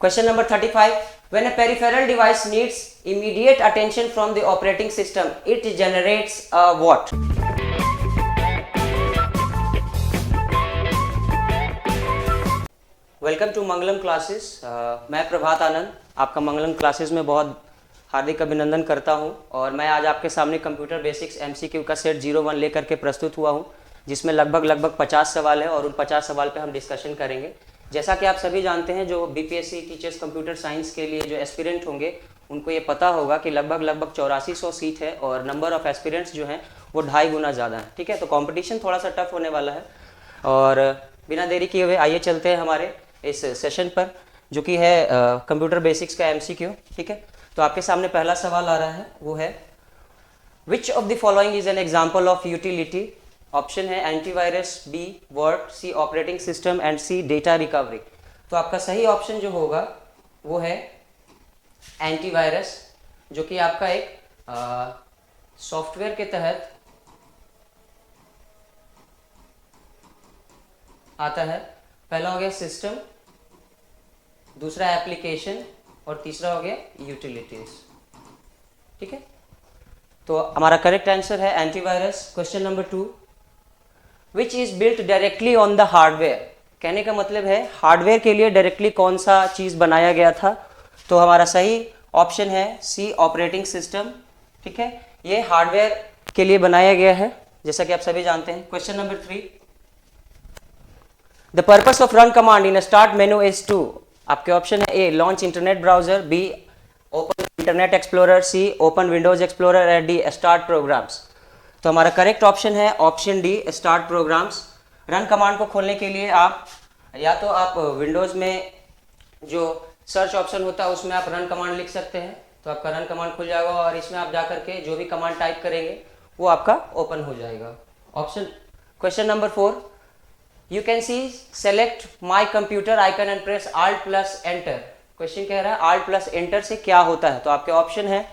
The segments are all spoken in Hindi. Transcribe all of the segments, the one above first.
Question number 35. When a peripheral device needs immediate attention from the operating system, it generates a what? Welcome to Mangalam classes. मैं प्रभात आनंद आपका मंगलम क्लासेस में बहुत हार्दिक अभिनंदन करता हूं और मैं आज आपके सामने कंप्यूटर बेसिक्स एमसीक्यू का सेट 01 लेकर के प्रस्तुत हुआ हूं, जिसमें लगभग 50 सवाल है और उन 50 सवाल पे हम डिस्कशन करेंगे। जैसा कि आप सभी जानते हैं, जो बीपीएससी टीचर्स कंप्यूटर साइंस के लिए जो एस्पिरेंट होंगे उनको ये पता होगा कि लगभग 8400 सीट है और नंबर ऑफ एस्पिरेंट्स जो हैं वो 2.5 गुना ज़्यादा है। ठीक है, तो कंपटीशन थोड़ा सा टफ होने वाला है और बिना देरी किए हुए आइए चलते हैं हमारे इस सेशन पर, जो कि है कंप्यूटर बेसिक्स का एमसीक्यू। ठीक है, तो आपके सामने पहला सवाल आ रहा है, वो है which of the following is an example of utility. Option है antivirus, B word, C operating system and C data recovery. तो आपका सही ऑप्शन जो होगा वो है एंटीवायरस, जो कि आपका एक सॉफ्टवेयर के तहत आता है। पहला हो गया सिस्टम, दूसरा एप्लीकेशन और तीसरा हो गया यूटिलिटीज। ठीक है, तो हमारा करेक्ट आंसर है antivirus. Question number 2, which is built directly on the hardware. कहने का मतलब है हार्डवेयर के लिए डायरेक्टली कौन सा चीज बनाया गया था। तो हमारा सही ऑप्शन है सी ऑपरेटिंग सिस्टम। ठीक है, ये हार्डवेयर के लिए बनाया गया है, जैसा कि आप सभी जानते हैं। Question number 3, the purpose of run command in start menu is to. आपके ऑप्शन है A launch internet browser, B open Internet Explorer, C open Windows Explorer और डी स्टार्ट प्रोग्राम्स। तो हमारा करेक्ट ऑप्शन है option D start programs. Run command को खोलने के लिए आप या तो आप विंडोज में जो सर्च ऑप्शन होता है उसमें आप रन कमांड लिख सकते हैं, तो आपका रन कमांड खुल जाएगा और इसमें आप जाकर के जो भी कमांड टाइप करेंगे वो आपका ओपन हो जाएगा। Option question number 4, you can see select my computer icon and press alt plus enter। Question कह रहा है alt plus enter से क्या होता है। तो आपके ऑप्शन है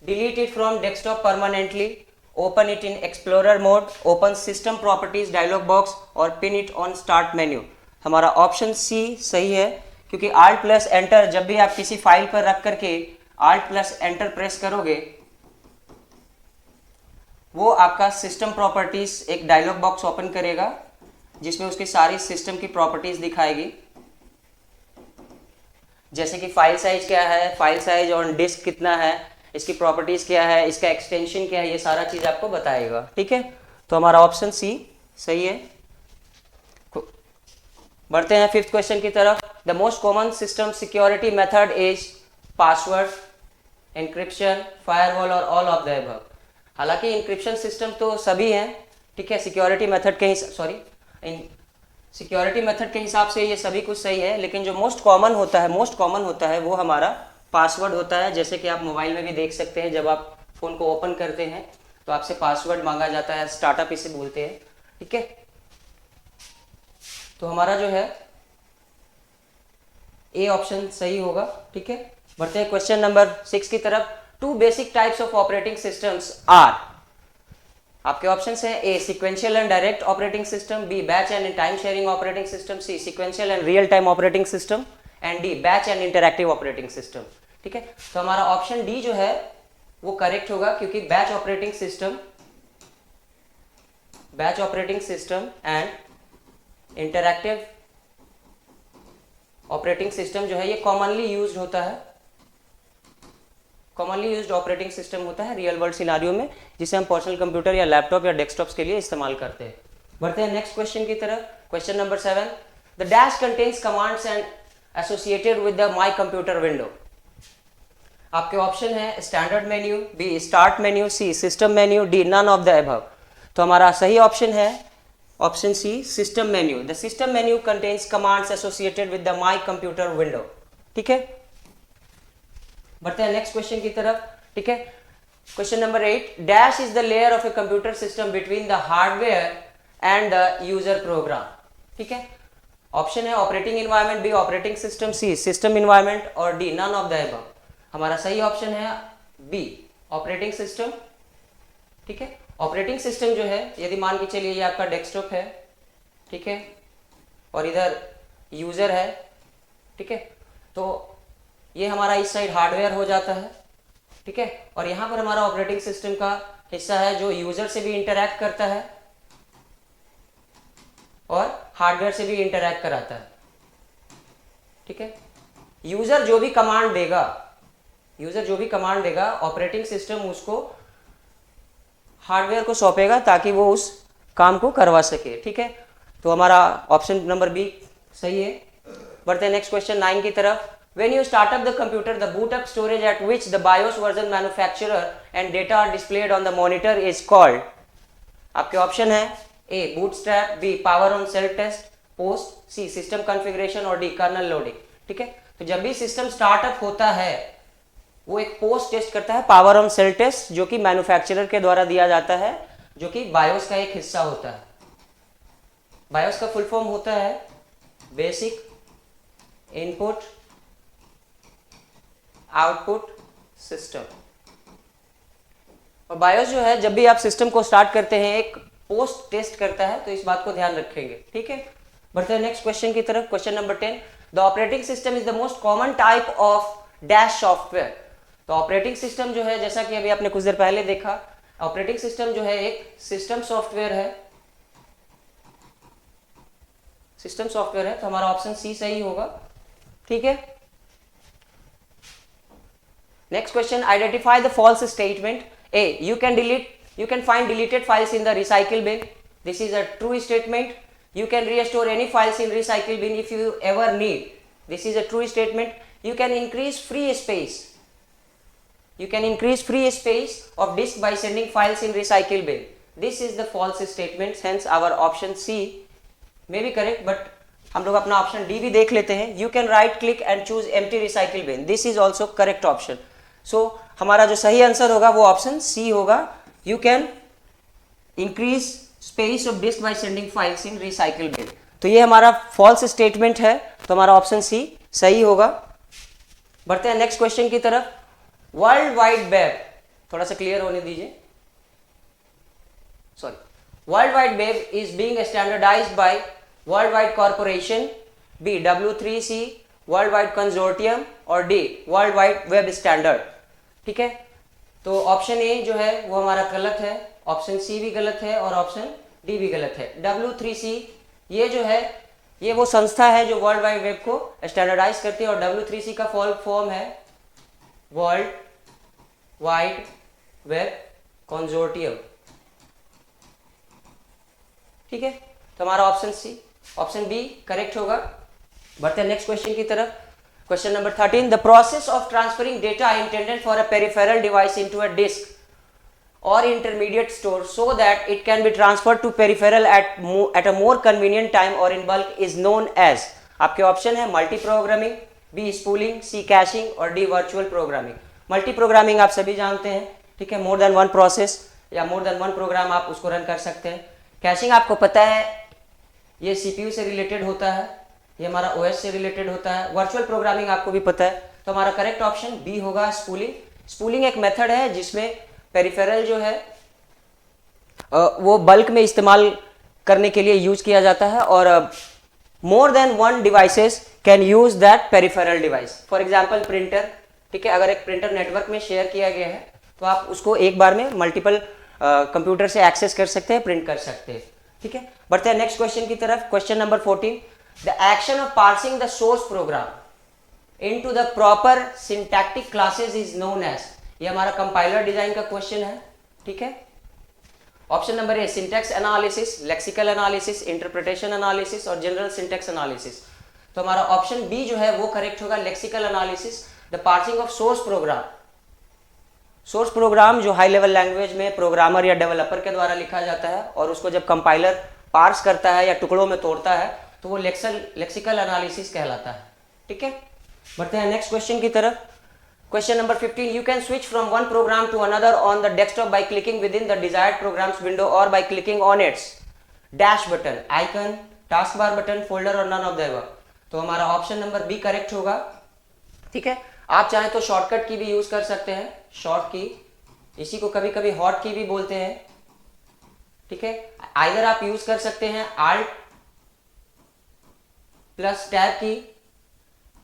delete it from desktop permanently, open it in explorer mode, open system properties dialog box और pin it on start menu। हमारा ऑप्शन सी सही है, क्योंकि alt plus enter जब भी आप किसी फाइल पर रख करके alt plus enter प्रेस करोगे वो आपका सिस्टम प्रॉपर्टीज एक डायलॉग बॉक्स ओपन करेगा जिसमें उसकी सारी सिस्टम की प्रॉपर्टीज दिखाएगी, जैसे कि फाइल साइज क्या है, फाइल साइज ऑन डिस्क कितना है, इसकी प्रॉपर्टीज क्या है, इसका एक्सटेंशन क्या है, ये सारा चीज आपको बताएगा। ठीक है, तो हमारा ऑप्शन सी सही है। बढ़ते हैं 5th क्वेश्चन की तरफ। The most common system security method is password, encryption, firewall और ऑल ऑफ द अबव। हालांकि इंक्रिप्शन सिस्टम तो सभी हैं, ठीक है, सिक्योरिटी मेथड के हिसाब से ये सभी कुछ सही है, लेकिन जो मोस्ट कॉमन होता है वो हमारा पासवर्ड होता है। जैसे कि आप मोबाइल में भी देख सकते हैं, जब आप फोन को ओपन करते हैं तो आपसे पासवर्ड मांगा जाता है, स्टार्टअप इसे बोलते हैं। ठीक है, तो हमारा जो है ए ऑप्शन सही होगा। ठीक है, बढ़ते हैं क्वेश्चन नंबर 6 की तरफ। 2 basic types of operating systems are. आपके ऑप्शन है A sequential and direct operating system, B batch and time sharing operating system, C sequential and real time operating system and D batch and interactive operating system. ठीक है, तो हमारा ऑप्शन डी जो है वो करेक्ट होगा, क्योंकि batch operating system and interactive operating system जो है ये कॉमनली यूज्ड ऑपरेटिंग सिस्टम होता है रियल वर्ल्ड सिनारियो में, जिसे हम पर्सनल कंप्यूटर या लैपटॉप या डेस्कटॉप्स के लिए इस्तेमाल करते हैं। बढ़ते हैं नेक्स्ट क्वेश्चन की तरफ। Question number 7, the dash contains commands and associated with the my computer window. आपके ऑप्शन है standard menu, B start menu, C system menu, D none of the above. तो हमारा सही ऑप्शन है option C system menu. The system menu contains commands associated with the my computer window. ठीक है, बढ़ते हैं नेक्स्ट क्वेश्चन की तरफ। ठीक है, question number 8, dash is the layer of a computer system between the hardware and the user program. ठीक है, ऑप्शन है operating environment, B operating system, C system environment और D none of the above. हमारा सही ऑप्शन है बी ऑपरेटिंग सिस्टम। ठीक है, ऑपरेटिंग सिस्टम जो है, यदि मान के चलिए ये आपका डेस्कटॉप है, ठीक है, और इधर यूजर है, ठीक है, तो ये हमारा इस साइड हार्डवेयर हो जाता है, ठीक है। और यहाँ पर हमारा ऑपरेटिंग सिस्टम का हिस्सा है जो यूजर से भी इंटरैक्ट करता है और हार्डवेयर से भी इंटरैक्ट कराता है, ठीक है। यूजर जो भी कमांड देगा ऑपरेटिंग सिस्टम उसको हार्डवेयर को सौंपेगा ताकि वो उस काम को करवा सके, ठीक है। तो हमारा ऑप्शन नंबर बी सही है। बढ़ते हैं नेक्स्ट क्वेश्चन 9 की तरफ। When you start up the computer, the boot up storage at which the BIOS version manufacturer and data are displayed on the monitor is called। आपके ऑप्शन है A bootstrap, B power on self test, POST, C system configuration और डी कर्नल लोडिंग, ठीक है। तो जब भी सिस्टम स्टार्टअप होता है वो एक पोस्ट टेस्ट करता है, पावर ऑन सेल टेस्ट, जो कि मैन्युफैक्चरर के द्वारा दिया जाता है, जो कि बायोस का एक हिस्सा होता है। बायोस का फुल फॉर्म होता है बेसिक इनपुट आउटपुट सिस्टम। और बायोस जो है जब भी आप सिस्टम को स्टार्ट करते हैं एक पोस्ट टेस्ट करता है, तो इस बात को ध्यान रखेंगे, ठीक है। बढ़ते हैं नेक्स्ट क्वेश्चन की तरफ। Question number 10। The operating system is the most common type of dash software. तो ऑपरेटिंग सिस्टम जो है, जैसा कि अभी आपने कुछ देर पहले देखा, ऑपरेटिंग सिस्टम जो है एक सिस्टम सॉफ्टवेयर है, तो हमारा ऑप्शन सी सही होगा, ठीक है। Next question, identify the false statement. A you can find deleted files in the recycle bin, this is a true statement. You can restore any files in recycle bin if you ever need, this is a true statement. You can increase free space of disk by sending files in recycle bin, this is the false statement, hence our option C may be correct, but हम लोग अपना ऑप्शन डी भी देख लेते हैं। You can right click and choose empty recycle bin, this is also correct option. So हमारा जो सही आंसर होगा वो ऑप्शन सी होगा। You can increase space of disk by sending files in recycle bin, तो ये हमारा फॉल्स स्टेटमेंट है, तो हमारा ऑप्शन सी सही होगा। बढ़ते हैं नेक्स्ट क्वेश्चन की तरफ। वर्ल्ड वाइड वेब, थोड़ा सा क्लियर होने दीजिए, sorry. World wide web is being standardised by world wide corporation, B W3C world wide consortium और D world wide web standard, ठीक है। तो ऑप्शन ए जो है वो हमारा गलत है, ऑप्शन सी भी गलत है और ऑप्शन डी भी गलत है। W3C ये जो है ये वो संस्था है जो वर्ल्ड वाइड वेब को स्टैंडर्डाइज करती है, और W3C का फुल फॉर्म है वर्ल्ड वाइड वेब कंजोर्टियम, ठीक है। तो हमारा option C, option B correct होगा। बढ़ते हैं नेक्स्ट क्वेश्चन की तरफ। Question number 13। The process of transferring data intended for a peripheral device into a disk or intermediate store so that it can be transferred to peripheral at a more convenient time or in bulk is known as। आपके ऑप्शन है मल्टी प्रोग्रामिंग, बी स्पूलिंग, सी कैशिंग और D virtual programming. Multi programming आप सभी जानते हैं, ठीक है। मोर देन वन प्रोसेस या मोर देन वन प्रोग्राम आप उसको रन कर सकते हैं। कैशिंग आपको पता है ये CPU से रिलेटेड होता है, ये हमारा OS से रिलेटेड होता है। वर्चुअल प्रोग्रामिंग आपको भी पता है, तो हमारा करेक्ट ऑप्शन बी होगा स्पूलिंग। स्पूलिंग एक मेथड है जिसमें पेरिफेरल जो है वो बल्क में इस्तेमाल करने के लिए यूज किया जाता है, और more than one devices can use that peripheral device. For example printer, ठीक है। अगर एक प्रिंटर नेटवर्क में शेयर किया गया है तो आप उसको एक बार में मल्टीपल कंप्यूटर से एक्सेस कर सकते हैं, प्रिंट कर सकते हैं, ठीक है। बढ़ते हैं नेक्स्ट क्वेश्चन की तरफ। Question number 14। The action of parsing the source program into the proper syntactic classes is known as. ये हमारा कंपाइलर डिजाइन का क्वेश्चन है, ठीक है। Option number A syntax analysis, lexical analysis, interpretation analysis और जनरल सिंटैक्स एनालिसिस। तो हमारा ऑप्शन बी जो है वो करेक्ट होगा, lexical analysis. The parsing of source program, source program जो हाई लेवल लैंग्वेज में प्रोग्रामर या डेवलपर के द्वारा लिखा जाता है और उसको जब कंपाइलर पार्स करता है या टुकड़ों में तोड़ता है तो वो लेक्सिकल एनालिसिस कहलाता है, ठीक है। बढ़ते हैं नेक्स्ट क्वेश्चन की तरफ। Question number 15. You can switch from one program to another on the desktop by clicking within the desired programs window or by clicking on its dash button, icon, taskbar button, folder और none of the above। तो हमारा ऑप्शन नंबर बी करेक्ट होगा, ठीक है। आप चाहें तो शॉर्टकट की भी यूज कर सकते हैं, शॉर्ट की, इसी को कभी कभी हॉट की भी बोलते हैं, ठीक है। आइदर आप यूज कर सकते हैं Alt प्लस टैब की,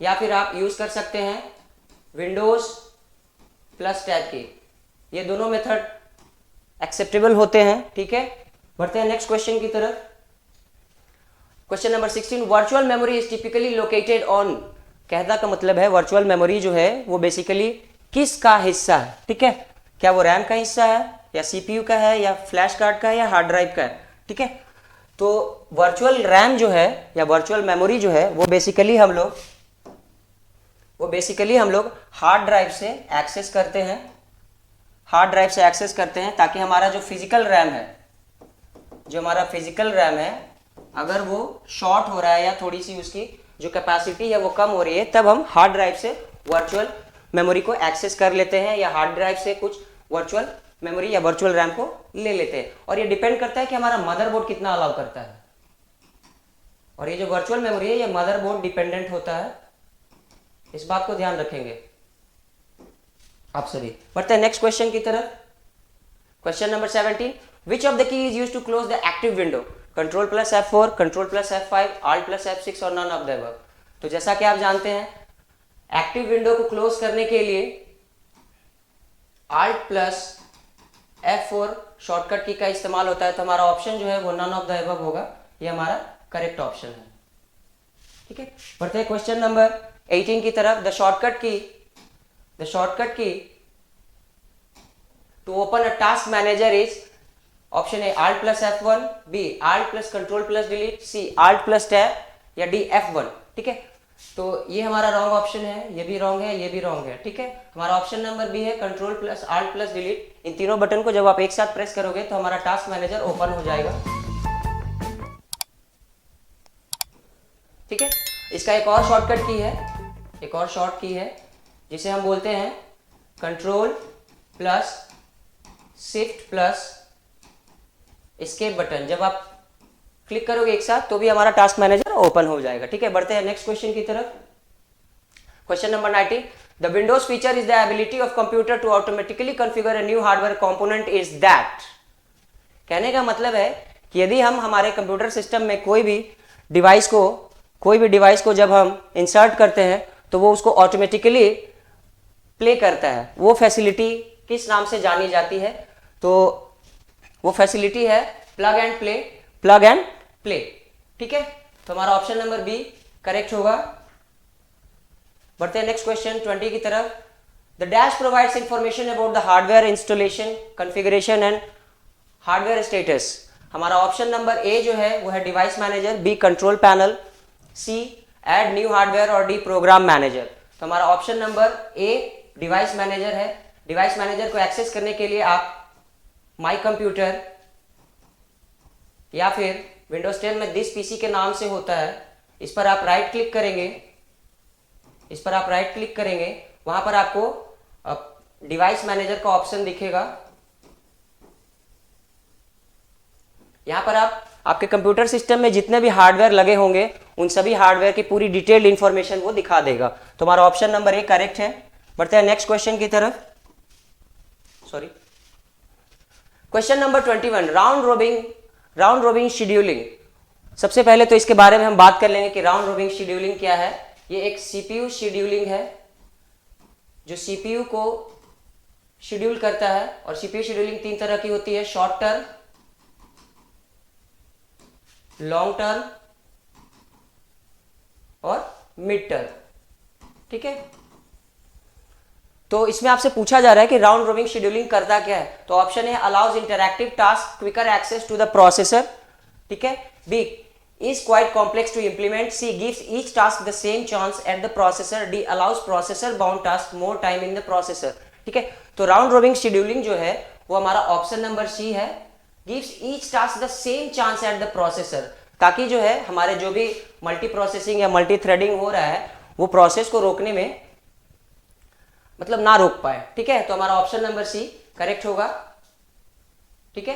या फिर आप यूज कर सकते हैं विंडोज प्लस टैब की। ये दोनों मेथड एक्सेप्टेबल होते हैं, ठीक है। बढ़ते हैं नेक्स्ट क्वेश्चन की तरफ। Question number 16, virtual memory is typically located on. कहने का मतलब है वर्चुअल मेमोरी जो है वो बेसिकली किसका हिस्सा है, ठीक है। क्या वो रैम का हिस्सा है या सीपीयू का है या फ्लैश कार्ड का है या हार्ड ड्राइव का है, ठीक है। तो वर्चुअल रैम जो है या वर्चुअल मेमोरी जो है वो बेसिकली हम लोग हार्ड ड्राइव से एक्सेस करते हैं, ताकि हमारा जो फिजिकल रैम है अगर वो शॉर्ट हो रहा है या थोड़ी सी उसकी जो कैपेसिटी है वो कम हो रही है, तब हम हार्ड ड्राइव से वर्चुअल मेमोरी को एक्सेस कर लेते हैं या हार्ड ड्राइव से कुछ वर्चुअल मेमोरी या वर्चुअल रैम को ले लेते हैं। और ये डिपेंड करता है कि हमारा मदरबोर्ड कितना अलाउ करता है। और ये जो वर्चुअल मेमोरी है ये मदरबोर्ड डिपेंडेंट होता है, इस बात को ध्यान रखेंगे आप सभी। बढ़ते हैं नेक्स्ट क्वेश्चन की तरफ। Question number 17, which of the key is used to close the active window? Control plus F4, control plus F5, Alt plus F6 और नन ऑफ द अबव। तो जैसा कि आप जानते हैं एक्टिव विंडो को क्लोज करने के लिए Alt प्लस F4 शॉर्टकट की का इस्तेमाल होता है। तो हमारा ऑप्शन जो है वो नन ऑफ द अबव होगा, ये हमारा करेक्ट ऑप्शन है, ठीक है। बढ़ते हैं क्वेश्चन नंबर 18 की तरफ। The shortcut key to open a task manager is option A Alt plus F1, B Alt plus control plus delete, C Alt plus tab या डी F1, ठीक है। तो ये हमारा रॉन्ग ऑप्शन है, ये भी रॉन्ग है, ये भी रॉन्ग है, ठीक है। हमारा ऑप्शन नंबर बी है control plus Alt plus delete. इन तीनों बटन को जब आप एक साथ प्रेस करोगे तो हमारा टास्क मैनेजर ओपन हो जाएगा, ठीक है। इसका एक और शॉर्टकट की है जिसे हम बोलते हैं control plus shift plus escape button. जब आप क्लिक करोगे एक साथ तो भी हमारा टास्क मैनेजर ओपन हो जाएगा, ठीक है। बढ़ते हैं नेक्स्ट क्वेश्चन की तरफ। Question number 19, the Windows feature is the ability of computer to automatically configure a new hardware component is that. कहने का मतलब है कि यदि हम हमारे कंप्यूटर सिस्टम में कोई भी डिवाइस को जब हम इंसर्ट करते हैं तो वो उसको ऑटोमेटिकली प्ले करता है। वो फैसिलिटी किस नाम से जानी जाती है? तो वो फैसिलिटी है प्लग एंड प्ले, ठीक है। तो हमारा ऑप्शन नंबर बी करेक्ट होगा। बढ़ते हैं नेक्स्ट क्वेश्चन 20 की तरफ। The dash provides information about the hardware installation, configuration and hardware status. हमारा ऑप्शन नंबर ए जो है वो है device manager, B control panel, C add new hardware और डी प्रोग्राम मैनेजर। तो हमारा option number A device manager है। डिवाइस मैनेजर को एक्सेस करने के लिए आप माई कंप्यूटर या फिर विंडोज 10 में दिस पीसी के नाम से होता है, इस पर आप राइट क्लिक करेंगे, वहां पर आपको डिवाइस मैनेजर का ऑप्शन दिखेगा। यहां पर आपके कंप्यूटर सिस्टम में जितने भी हार्डवेयर लगे होंगे उन सभी हार्डवेयर की पूरी डिटेल्ड इंफॉर्मेशन वो दिखा देगा। तो हमारा ऑप्शन नंबर ए करेक्ट है। बढ़ते हैं नेक्स्ट क्वेश्चन की तरफ। Question number 21, round robin scheduling. सबसे पहले तो इसके बारे में हम बात कर लेंगे कि राउंड रोबिंग शेड्यूलिंग क्या है। ये एक सीपीयू शेड्यूलिंग है जो सीपीयू को शेड्यूल करता है। और सीपीयू शेड्यूलिंग 3 तरह की होती है, शॉर्ट टर्म, लॉन्ग टर्म और मिड टर्म, ठीक है। तो इसमें आपसे पूछा जा रहा है कि राउंड रोबिंग शेड्यूलिंग करता क्या है। तो ऑप्शन है allows interactive task quicker access to the processor, ठीक है। B is quite complex to implement, C gives each task the same chance at the processor, D allows processor bound task more time in the processor, ठीक है। तो राउंड रोबिंग शेड्यूलिंग जो है वो हमारा ऑप्शन नंबर सी है, gives each task the same chance at the processor, ताकि जो है हमारे जो भी मल्टी प्रोसेसिंग या मल्टी थ्रेडिंग हो रहा है वो प्रोसेस को रोकने में मतलब ना रोक पाए, ठीक है। तो हमारा ऑप्शन नंबर सी करेक्ट होगा, ठीक है।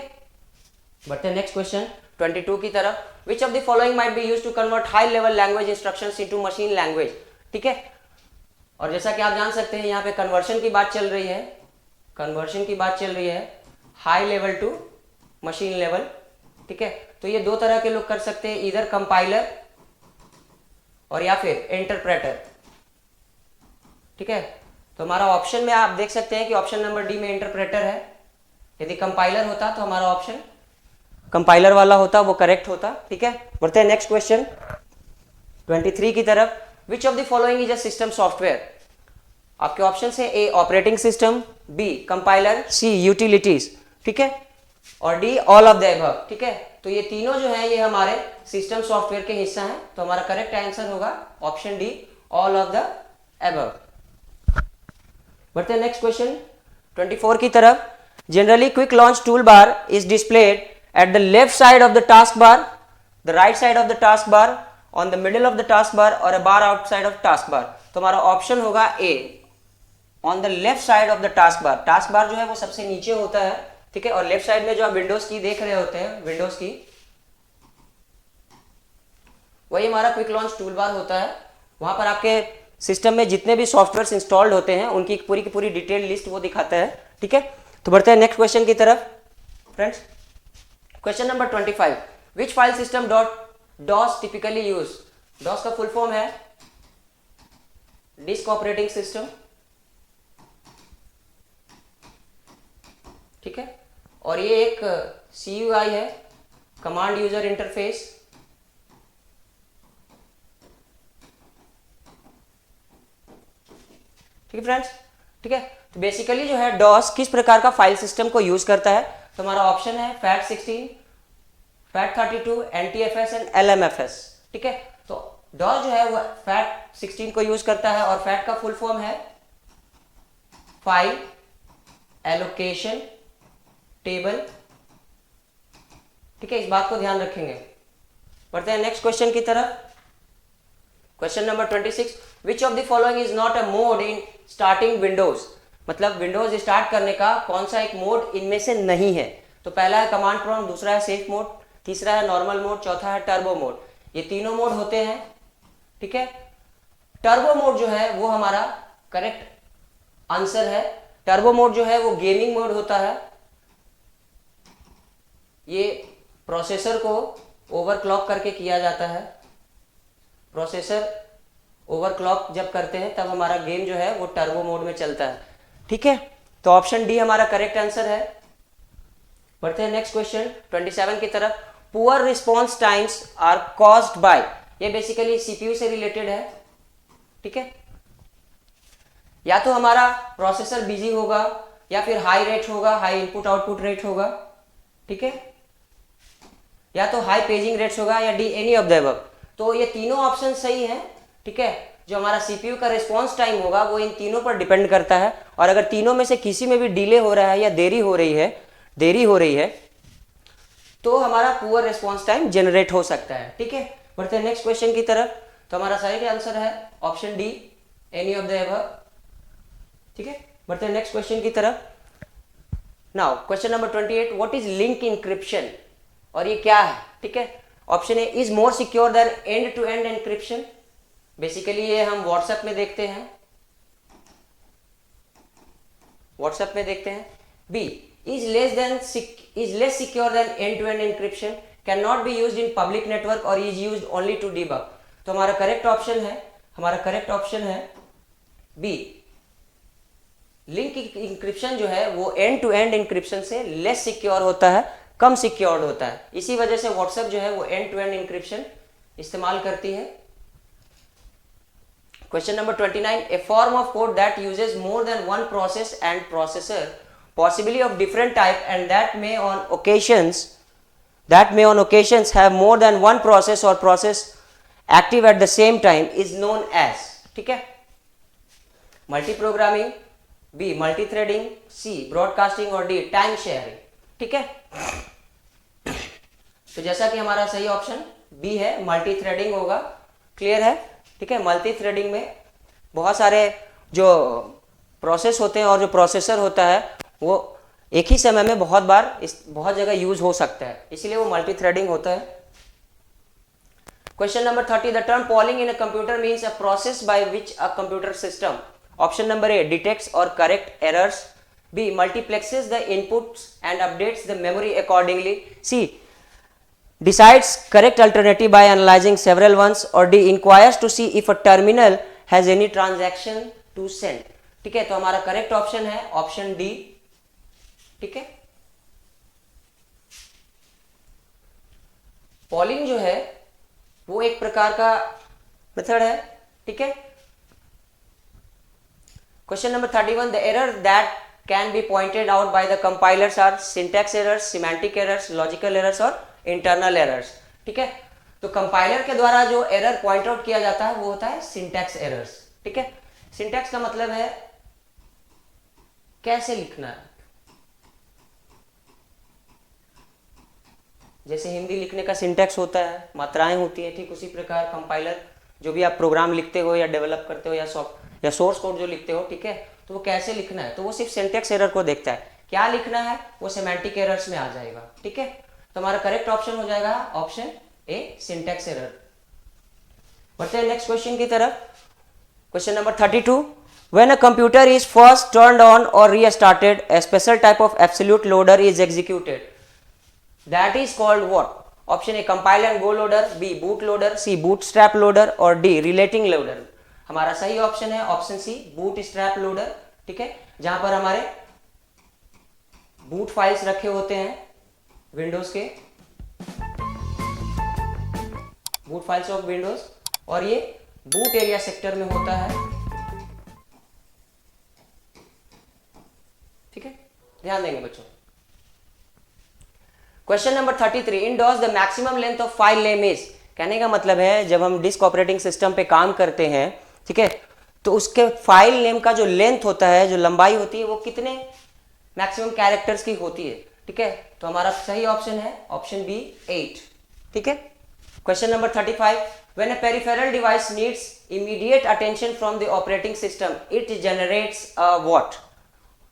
बढ़ते हैं नेक्स्ट क्वेश्चन 22 की तरफ। Which of the following might be used to convert high level language instructions into machine language, ठीक है। और जैसा कि आप जान सकते हैं यहाँ पे कन्वर्शन की बात चल रही है, high level to machine level, ठीक है। तो ये 2 तरह के लोग कर सकते हैं, इधर कंपाइलर और या फिर इंटरप्रेटर, ठीक है, तो हमारा ऑप्शन में आप देख सकते हैं कि ऑप्शन नंबर डी में इंटरप्रेटर है। यदि कंपाइलर होता तो हमारा ऑप्शन कंपाइलर वाला होता, वो करेक्ट होता। ठीक है, बढ़ते हैं नेक्स्ट क्वेश्चन 23 की तरफ। Which of the following is a system software? आपके ऑप्शन है ए ऑपरेटिंग सिस्टम, बी कंपाइलर, सी यूटिलिटीज, ठीक है, और D all of the above. ठीक है, तो ये तीनों जो है ये हमारे सिस्टम सॉफ्टवेयर के हिस्सा हैं, तो हमारा करेक्ट आंसर होगा option D all of the above. बढ़ते हैं नेक्स्ट क्वेश्चन 24 की तरफ। Generally quick launch tool bar is displayed at the left side of the task bar, the right side of the task bar, on the middle of the task bar और a bar outside of task bar. तो हमारा ऑप्शन होगा A on the left side of the task bar. Task bar जो है वो सबसे नीचे होता है, ठीक है, और लेफ्ट साइड में जो आप विंडोज की देख रहे होते हैं, विंडोज की, वही हमारा क्विक लॉन्च टूल बार होता है। वहां पर आपके सिस्टम में जितने भी सॉफ्टवेयर इंस्टॉल्ड होते हैं उनकी पूरी की पूरी डिटेल लिस्ट वो दिखाता है। ठीक है, तो बढ़ते हैं नेक्स्ट क्वेश्चन की तरफ friends. Question number 25, which file system DOS typically use? DOS का फुल फॉर्म है डिस्क ऑपरेटिंग सिस्टम, ठीक है, और ये एक CUI है, कमांड यूजर इंटरफेस। ठीक है फ्रेंड्स, ठीक है, तो बेसिकली जो है डॉस किस प्रकार का फाइल सिस्टम को यूज करता है? तो हमारा ऑप्शन है FAT16, FAT32, NTFS and LMFS। ठीक है, तो डॉस जो है वो FAT16 को यूज करता है और फैट का फुल फॉर्म है फाइल एलोकेशन टेबल। ठीक है, इस बात को ध्यान रखेंगे। बढ़ते हैं नेक्स्ट क्वेश्चन की तरफ। Question number 26, which of the following is not a mode in starting Windows? मतलब विंडोज स्टार्ट करने का कौन सा एक मोड इनमें से नहीं है? तो पहला है कमांड प्रॉम्प्ट, दूसरा है सेफ मोड, तीसरा है नॉर्मल मोड, चौथा है टर्बो मोड। ये तीनों मोड होते हैं। ठीक है, टर्बो मोड जो है वो हमारा करेक्ट आंसर है। टर्बो मोड जो है वो गेमिंग मोड होता है। ये प्रोसेसर को ओवरक्लॉक करके किया जाता है। प्रोसेसर ओवरक्लॉक जब करते हैं तब हमारा गेम जो है वो टर्बो मोड में चलता है। ठीक है, तो ऑप्शन डी हमारा करेक्ट आंसर है। बढ़ते हैं नेक्स्ट क्वेश्चन 27 की तरफ। Poor response times are caused by, ये बेसिकली सीपीयू से रिलेटेड है। ठीक है, या तो हमारा प्रोसेसर बिजी होगा, या फिर हाई रेट होगा, हाई इनपुट आउटपुट रेट होगा, ठीक है, या तो हाई पेजिंग रेट्स होगा, या D any of the above. तो ये तीनों ऑप्शन सही हैं। ठीक है, जो हमारा सीपीयू का रिस्पॉन्स टाइम होगा वो इन तीनों पर डिपेंड करता है, और अगर तीनों में से किसी में भी डिले हो रहा है या देरी हो रही है तो हमारा पुअर रिस्पॉन्स टाइम जनरेट हो सकता है। ठीक है, बढ़ते हैं नेक्स्ट क्वेश्चन की तरफ। तो हमारा सही आंसर है option D any of the above. ठीक है, बढ़ते हैं नेक्स्ट क्वेश्चन की तरफ। Now question number 28, what is link encryption? और ये क्या है? ठीक है, option A is more secure than end to end encryption. Basically ये हम व्हाट्सएप में देखते हैं, B is less secure than end to end encryption, can not be used in public network और is used only to debug. तो हमारा करेक्ट ऑप्शन है बी, लिंक इंक्रिप्शन जो है वो एंड टू एंड इंक्रिप्शन से लेस सिक्योर होता है, कम सिक्योर्ड होता है। इसी वजह से व्हाट्सएप जो है वो एंड टू एंड इंक्रिप्शन इस्तेमाल करती है। Question number 29, A form of code that uses more than one process and processor possibly of different type and that may on occasions have more than one process or process active at the same time is known as, ठीक है, multi programming, B multi threading, C broadcasting और डी टाइम शेयरिंग। ठीक है, तो जैसा कि हमारा सही ऑप्शन बी है, मल्टी थ्रेडिंग होगा। क्लियर है? ठीक है, मल्टी थ्रेडिंग में बहुत सारे जो प्रोसेस होते हैं और जो प्रोसेसर होता है वो एक ही समय में बहुत जगह यूज हो सकता है, इसीलिए वो मल्टी थ्रेडिंग होता है। Question number 30, the term polling in a computer means a process by which a computer system, option number A detects और correct errors, B multiplexes the inputs and updates the memory accordingly, C decides correct alternative by analyzing several ones, or D inquires to see if a terminal has any transaction to सेंड। ठीक है, तो हमारा करेक्ट ऑप्शन है ऑप्शन डी। ठीक है, पॉलिंग जो है वो एक प्रकार का मेथड है। ठीक है, question number 31, the error that can be pointed out by the compilers are syntax errors, semantic errors, logical errors और इंटरनल एरर्स। ठीक है, तो कंपाइलर के द्वारा जो एरर पॉइंट आउट किया जाता है वो होता है सिंटैक्स एरर्स। ठीक है, सिंटैक्स का मतलब है कैसे लिखना है। जैसे हिंदी लिखने का सिंटैक्स होता है, मात्राएं होती है, ठीक उसी प्रकार कंपाइलर जो भी आप प्रोग्राम लिखते हो या डेवलप करते हो या सोर्स कोड जो लिखते हो, ठीक है, तो वो कैसे लिखना है, तो वो सिर्फ सिंटैक्स एरर को देखता है। क्या लिखना है वो सेमेंटिक एरर्स में आ जाएगा। ठीक है, तो हमारा करेक्ट ऑप्शन हो जाएगा ऑप्शन ए, सिंटैक्स एरर। बढ़ते हैं नेक्स्ट क्वेश्चन की तरफ। Question number 32, when a computer is first turned on or restarted, a special type of absolute loader is executed. That is called what? Option A compile and go loader, B boot loader, C bootstrap loader और डी relating loader। हमारा सही ऑप्शन है ऑप्शन सी, bootstrap loader। ठीक है, जहां पर हमारे बूट फाइल्स रखे होते हैं विंडोज के, बूट फाइल्स ऑफ विंडोज, और ये बूट एरिया सेक्टर में होता है। ठीक है, ध्यान देंगे बच्चों। Question number 33, in DOS the maximum length of file name is. कहने का मतलब है जब हम डिस्क ऑपरेटिंग सिस्टम पे काम करते हैं, ठीक है, तो उसके फाइल नेम का जो लेंथ होता है, जो लंबाई होती है, वो कितने मैक्सिमम कैरेक्टर्स की होती है। ठीक है, तो हमारा सही ऑप्शन है ऑप्शन बी 8। ठीक है, question number 35, when a peripheral device needs immediate attention from the operating system it generates a what.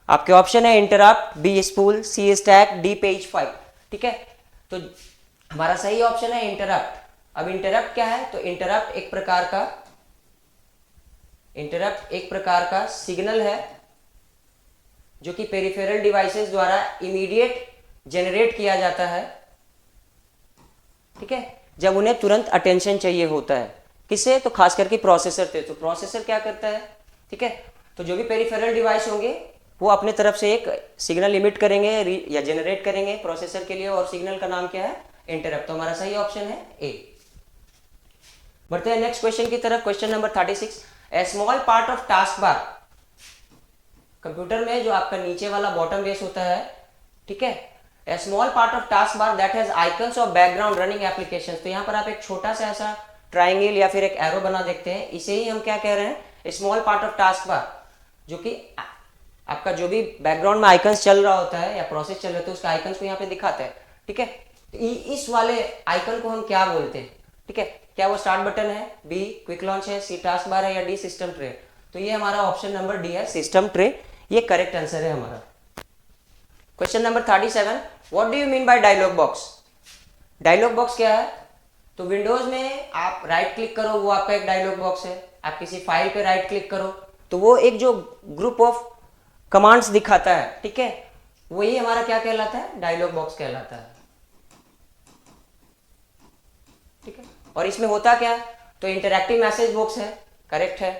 आपके ऑप्शन है इंटरप्ट, बी स्पूल, सी स्टैक, डी पेज फाइल। ठीक है, तो हमारा सही ऑप्शन है इंटरप्ट। अब इंटरप्ट क्या है, तो इंटरप्ट एक प्रकार का सिग्नल है जो कि पेरिफेरल डिवाइसेस द्वारा इमीडिएट जनरेट किया जाता है। ठीक है, जब उन्हें तुरंत अटेंशन चाहिए होता है। किससे, तो खास करके प्रोसेसर से। तो प्रोसेसर क्या करता है, ठीक है, तो जो भी पेरिफेरल डिवाइस होंगे वो अपने तरफ से एक सिग्नल इमिट करेंगे या जनरेट करेंगे प्रोसेसर के लिए, और सिग्नल का नाम क्या है, इंटरप्ट। तो हमारा सही ऑप्शन है ए। बढ़ते हैं नेक्स्ट क्वेश्चन की तरफ। Question number 36, A small part of task bar. Computer में जो आपका नीचे वाला बॉटम बेस होता है, ठीक है, a small part of task bar that has icons of background running applications. तो यहाँ पर आप एक छोटा सा ऐसा ट्राइंगल या फिर एक एरो बना देखते हैं, इसे ही हम क्या कह रहे हैं, स्मॉल पार्ट ऑफ टास्क बार, जो कि आपका जो भी बैकग्राउंड में आइकन्स चल रहा होता है या प्रोसेस चल रहा होता है उसका आइकन्स को यहाँ पे दिखाता है। ठीक है, तो इस वाले आइकन को हम क्या बोलते हैं। ठीक है, क्या वो स्टार्ट बटन है, बी क्विक लॉन्च है, सी टास्क बार है, या डी सिस्टम ट्रे। तो ये हमारा ऑप्शन नंबर डी है, सिस्टम ट्रे, ये करेक्ट आंसर है हमारा। Question number 37, what do you mean by dialog box. Dialog box क्या है, तो विंडोज में आप राइट क्लिक करो, वो आपका एक डायलॉग बॉक्स है। आप किसी फाइल पे राइट क्लिक करो तो वो एक जो ग्रुप ऑफ कमांड्स दिखाता है, ठीक है, वही हमारा क्या कहलाता है, डायलॉग बॉक्स कहलाता है। ठीक है, और इसमें होता क्या है, तो इंटरैक्टिव मैसेज बॉक्स है, करेक्ट है,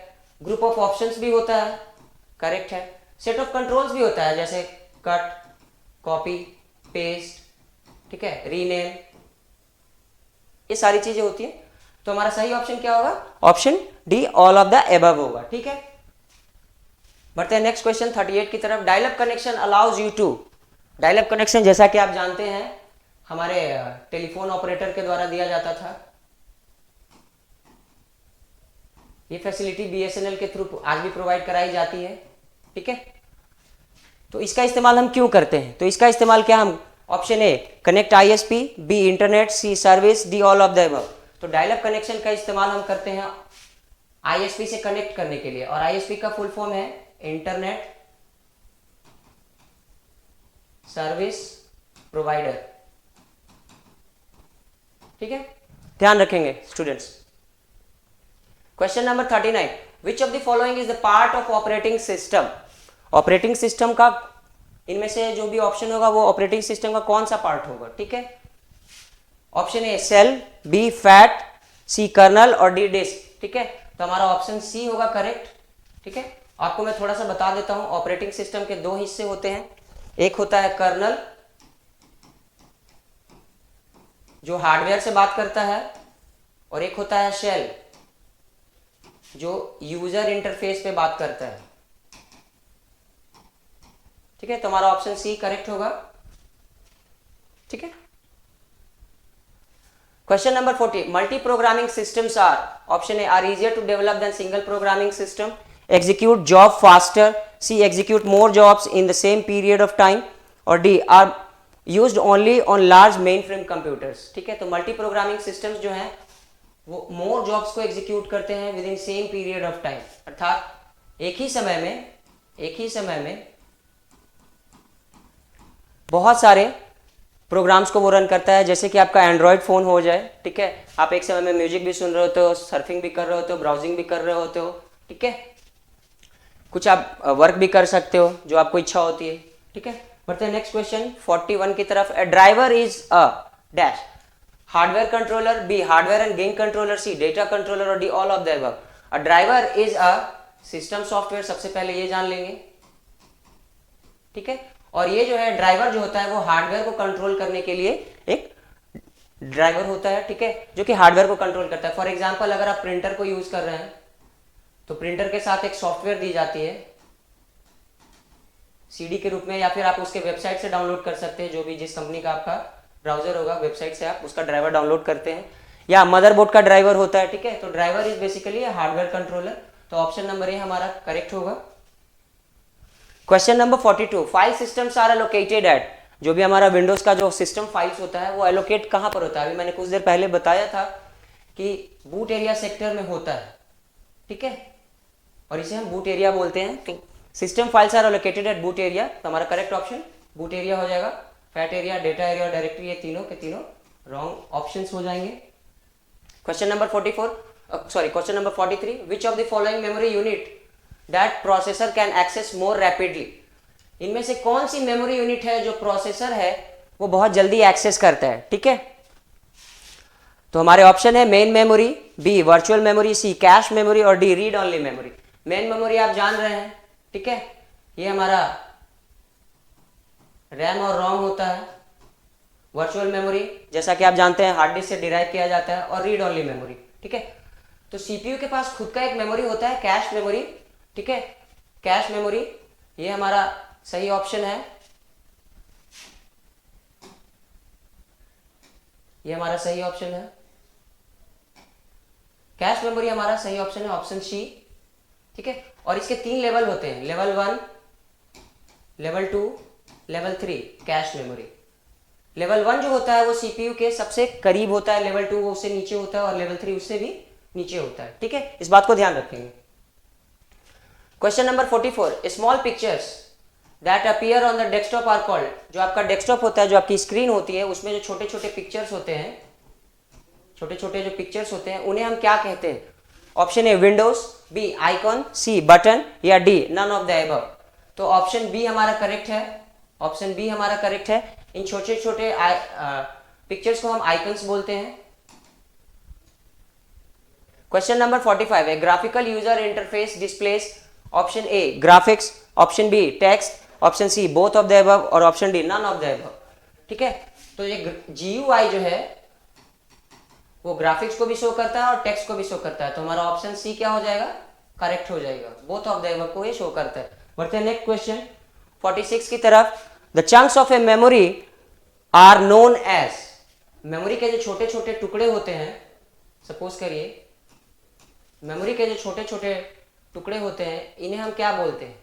ग्रुप ऑफ ऑप्शंस भी होता है, करेक्ट है, सेट ऑफ कंट्रोल्स भी होता है, जैसे कट, कॉपी, पेस्ट, ठीक है, रीनेम, ये सारी चीजें होती है। तो हमारा सही ऑप्शन क्या होगा, option D, all of the above होगा। ठीक है, बढ़ते हैं नेक्स्ट क्वेश्चन 38 की तरफ। Dial up connection allows you to. Dial up connection जैसा कि आप जानते हैं हमारे टेलीफोन ऑपरेटर के द्वारा दिया जाता था। ये फैसिलिटी बीएसएनएल के थ्रू आज भी प्रोवाइड कराई जाती है। ठीक है, तो इसका इस्तेमाल हम क्यों करते हैं, तो इसका इस्तेमाल क्या, हम option A connect ISP, B internet, C service, D all of the above. तो डायल-अप कनेक्शन का इस्तेमाल हम करते हैं आईएसपी से कनेक्ट करने के लिए, और आईएसपी का फुल फॉर्म है इंटरनेट सर्विस प्रोवाइडर। ठीक है, ध्यान रखेंगे students. Question number 39, which of the following is the part of operating system. Operating system का इनमें से जो भी ऑप्शन होगा वो ऑपरेटिंग सिस्टम का कौन सा पार्ट होगा। ठीक है, option A cell, B FAT, C kernel और डी डिस्क। ठीक है, तो हमारा ऑप्शन सी होगा करेक्ट। ठीक है, आपको मैं थोड़ा सा बता देता हूं, ऑपरेटिंग सिस्टम के दो हिस्से होते हैं। एक होता है कर्नल जो हार्डवेयर से बात करता है, और एक होता है शेल जो यूजर इंटरफेस पे बात करता है। ठीक है, तो हमारा ऑप्शन सी करेक्ट होगा। ठीक है, question number 40, multi programming systems are, option A are easier to develop than single programming system, execute job faster, C execute more jobs in the same period of time, और D are used only on large mainframe computers. ठीक है, तो मल्टी प्रोग्रामिंग सिस्टम्स जो हैं वो मोर जॉब्स को एग्जीक्यूट करते हैं with in same period of time, अर्थात एक ही समय में बहुत सारे प्रोग्राम्स को वो रन करता है। जैसे कि आपका एंड्रॉयड फ़ोन हो जाए, ठीक है, आप एक समय में म्यूजिक भी सुन रहे होते हो, सर्फिंग भी कर रहे होते हो, ब्राउजिंग भी कर रहे होते हो, ठीक है, कुछ आप वर्क भी कर सकते हो जो आपको इच्छा होती है। ठीक है, बढ़ते हैं नेक्स्ट क्वेश्चन 41 की तरफ। A driver is a dash, hardware controller, B hardware and game controller, C data controller, और D all of the above. A driver is a system software, सबसे पहले ये जान लेंगे। ठीक है, और ये जो है ड्राइवर जो होता है वो हार्डवेयर को कंट्रोल करने के लिए एक ड्राइवर होता है, ठीक है, जो कि हार्डवेयर को कंट्रोल करता है। फॉर एग्जांपल अगर आप प्रिंटर को यूज कर रहे हैं तो प्रिंटर के साथ एक सॉफ्टवेयर दी जाती है सीडी के रूप में, या फिर आप उसके वेबसाइट से डाउनलोड कर सकते हैं, जो भी जिस कंपनी का आपका ब्राउजर होगा वेबसाइट से आप उसका ड्राइवर डाउनलोड करते हैं, या मदरबोर्ड का ड्राइवर होता है। ठीक है, तो driver is basically hardware controller. तो ऑप्शन नंबर ए हमारा करेक्ट होगा। Question number 42, file systems are allocated at, जो भी हमारा विंडोज का जो सिस्टम फाइल्स होता है वो एलोकेट कहां पर होता है? अभी मैंने कुछ देर पहले बताया था कि बूट एरिया सेक्टर में होता है। ठीक है, और इसे हम बूट एरिया बोलते हैं। तो system files are allocated at boot area, तो हमारा करेक्ट ऑप्शन बूट एरिया हो जाएगा। फैट एरिया, डेटा एरिया और डायरेक्टरी, ये तीनों के तीनों रॉन्ग ऑप्शंस हो जाएंगे। Question number 43, which of the following memory unit that processor can access more rapidly, इनमें से कौन सी मेमोरी यूनिट है जो प्रोसेसर है वो बहुत जल्दी एक्सेस करता है? ठीक है, तो हमारे ऑप्शन है main memory, B virtual memory, C cache memory, और D read only memory. Main memory आप जान रहे हैं, ठीक है, ये हमारा रैम और रोम होता है। वर्चुअल मेमोरी जैसा कि आप जानते हैं हार्ड डिस्क से डिराइव किया जाता है, और रीड ओनली मेमोरी। ठीक है, तो सीपीयू के पास खुद का एक मेमोरी होता है, कैश मेमोरी। ठीक है, कैश मेमोरी ये हमारा सही ऑप्शन है, ये हमारा सही ऑप्शन है, कैश मेमोरी हमारा सही ऑप्शन है, ऑप्शन सी। ठीक है, और इसके 3 लेवल होते हैं, level 1, level 2, level 3 cache memory. Level 1 जो होता है वो सीपीयू के सबसे करीब होता है, लेवल 2 वो उससे नीचे होता है, और लेवल 3 उससे भी नीचे होता है। ठीक है, इस बात को ध्यान रखेंगे। Question number 44, small pictures that appear on the desktop are called, जो आपका डेस्कटॉप होता है, जो आपकी स्क्रीन होती है, उसमें जो छोटे छोटे पिक्चर्स होते हैं, छोटे छोटे जो पिक्चर्स होते हैं उन्हें हम क्या कहते हैं? Option A windows, B icon, C button, या D none of the above. तो ऑप्शन बी हमारा करेक्ट है, ऑप्शन बी हमारा करेक्ट है। इन छोटे छोटे पिक्चर्स को हम आइकन्स बोलते हैं। Question number 45, A graphical user interface displays, option A graphics, option B text, option C both of the above, और option D none of the above. ठीक है, तो ये जीयूआई जो है वो ग्राफिक्स को भी शो करता है और टेक्स्ट को भी शो करता है, तो हमारा ऑप्शन सी क्या हो जाएगा? करेक्ट हो जाएगा, बोथ ऑफ द अबव को ये शो करता है। बढ़ते हैं नेक्स्ट क्वेश्चन 46 की तरफ। The chunks of a memory are known as, memory के जो छोटे छोटे टुकड़े होते हैं, सपोज करिए मेमोरी के जो छोटे छोटे टुकड़े होते हैं, इन्हें हम क्या बोलते हैं?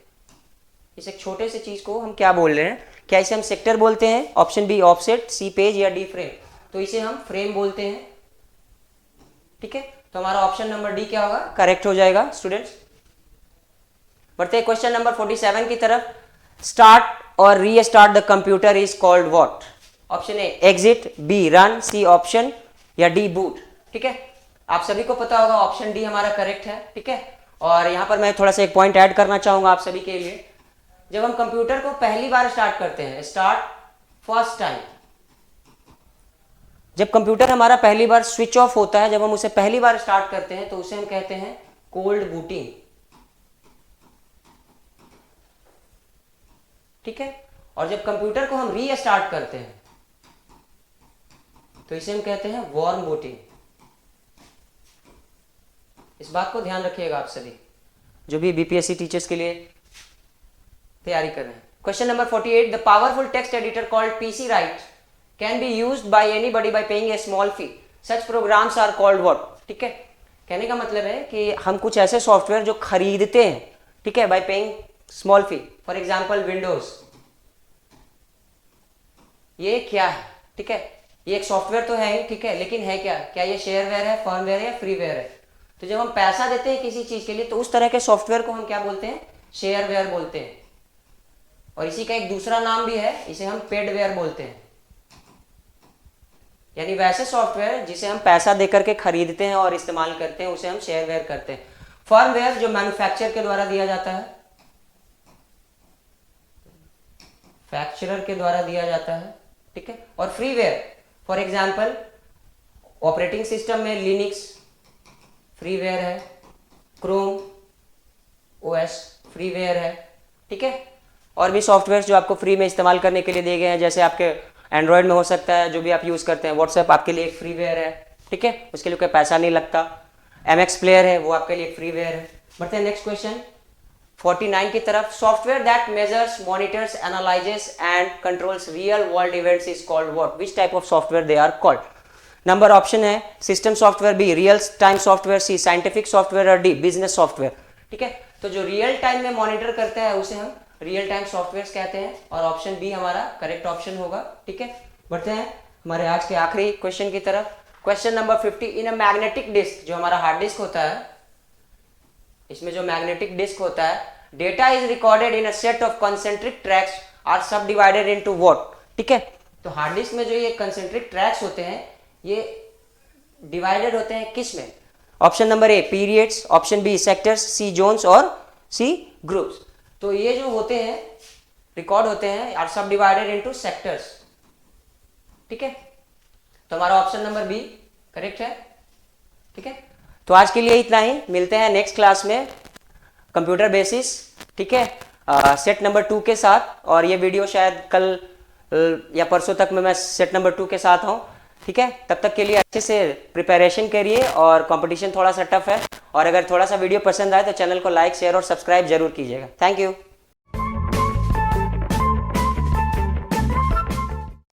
इस एक छोटे से चीज को हम क्या बोल रहे हैं? क्या इसे हम सेक्टर बोलते हैं? ऑप्शन बी ऑफसेट, सी पेज, या डी फ्रेम। तो इसे हम फ्रेम बोलते हैं। ठीक है, तो हमारा ऑप्शन नंबर डी क्या होगा? करेक्ट हो जाएगा स्टूडेंट्स। बढ़ते हैं क्वेश्चन नंबर 47 की तरफ। स्टार्ट और restart the computer is called what? Option A exit, B run, C option, या डी बूट। ठीक है, आप सभी को पता होगा ऑप्शन डी हमारा करेक्ट है। ठीक है, और यहां पर मैं थोड़ा सा एक पॉइंट ऐड करना चाहूंगा आप सभी के लिए। जब हम कंप्यूटर को पहली बार स्टार्ट करते हैं, स्टार्ट फर्स्ट टाइम, जब कंप्यूटर हमारा पहली बार स्विच ऑफ होता है, जब हम उसे पहली बार स्टार्ट करते हैं, तो उसे हम कहते हैं कोल्ड बूटिंग। ठीक है। और जब कंप्यूटर को हम रीस्टार्ट करते हैं तो इसे हम कहते हैं वार्म बूटिंग। इस बात को ध्यान रखिएगा आप सभी जो भी बीपीएससी टीचर्स के लिए तैयारी कर रहे हैं। Question number 48, the powerful text editor called PC write can be used by anybody by paying a small fee, such programs are called what. ठीक है, कहने का मतलब है कि हम कुछ ऐसे सॉफ्टवेयर जो खरीदते हैं, ठीक है, bye paying small fee, for example Windows, ये क्या है, ठीक है, ये एक सॉफ्टवेयर तो है, ठीक है, लेकिन है क्या, क्या ये शेयरवेयर है, फर्मवेयर है या फ्रीवेयर है। तो जब हम पैसा देते हैं किसी चीज के लिए तो उस तरह के सॉफ्टवेयर को हम क्या बोलते हैं, शेयरवेयर बोलते हैं। और इसी का एक दूसरा नाम भी है, इसे हम पेडवेयर बोलते हैं। यानी वैसे सॉफ्टवेयर जिसे हम पैसा देकर के खरीदते हैं और इस्तेमाल करते हैं उसे हम शेयरवेयर करते हैं। फर्मवेयर जो मैन्युफैक्चरर के द्वारा दिया जाता है, फैक्चरर के द्वारा दिया जाता है, ठीक है। और freeware for example operating system में लिनक्स फ्रीवेयर है, क्रोम ओएस फ्रीवेयर है, ठीक है। और भी सॉफ्टवेयर जो आपको फ्री में इस्तेमाल करने के लिए दिए गए हैं, जैसे आपके एंड्रॉयड में हो सकता है जो भी आप यूज़ करते हैं, व्हाट्सएप आपके लिए एक फ्रीवेयर है, ठीक है, उसके लिए कोई पैसा नहीं लगता। एमएक्स प्लेयर है वो आपके लिए एक फ्रीवेयर है। बढ़ते हैं नेक्स्ट क्वेश्चन 49 की तरफ। Software that measures, monitors, analyses and controls real world events is called what, which type of software they are called. Number option है system software, B real time software, C scientific software और डी बिजनेस सॉफ्टवेयर। ठीक है, तो जो रियल टाइम में मॉनिटर करता है उसे हम रियल टाइम सॉफ्टवेयर कहते हैं और ऑप्शन बी हमारा करेक्ट ऑप्शन होगा। ठीक है, बढ़ते हैं हमारे आज के आखिरी क्वेश्चन की तरफ। Question number 50, in a magnetic disk, जो हमारा हार्ड डिस्क होता है, इसमें जो मैग्नेटिक डिस्क होता है, data is recorded in a set of concentric tracks are subdivided into what. ठीक है, तो हार्ड डिस्क में जो ये कंसेंट्रिक ट्रैक्स होते हैं ये डिवाइडेड होते हैं किस में। Option number A periods, option B sectors, C zones और सी ग्रुप्स। तो ये जो होते हैं रिकॉर्ड होते हैं are subdivided into sectors. ठीक है, तो हमारा ऑप्शन नंबर बी करेक्ट है। ठीक है, तो आज के लिए इतना ही, मिलते हैं नेक्स्ट क्लास में कंप्यूटर बेसिस, ठीक है, सेट नंबर 2 के साथ। और ये वीडियो शायद कल या परसों तक में मैं सेट नंबर 2 के साथ हूँ। ठीक है, तब तक के लिए अच्छे से प्रिपरेशन करिए और कंपटीशन थोड़ा सा टफ है। और अगर थोड़ा सा वीडियो पसंद आए तो चैनल को लाइक, शेयर और सब्सक्राइब जरूर कीजिएगा। Thank you.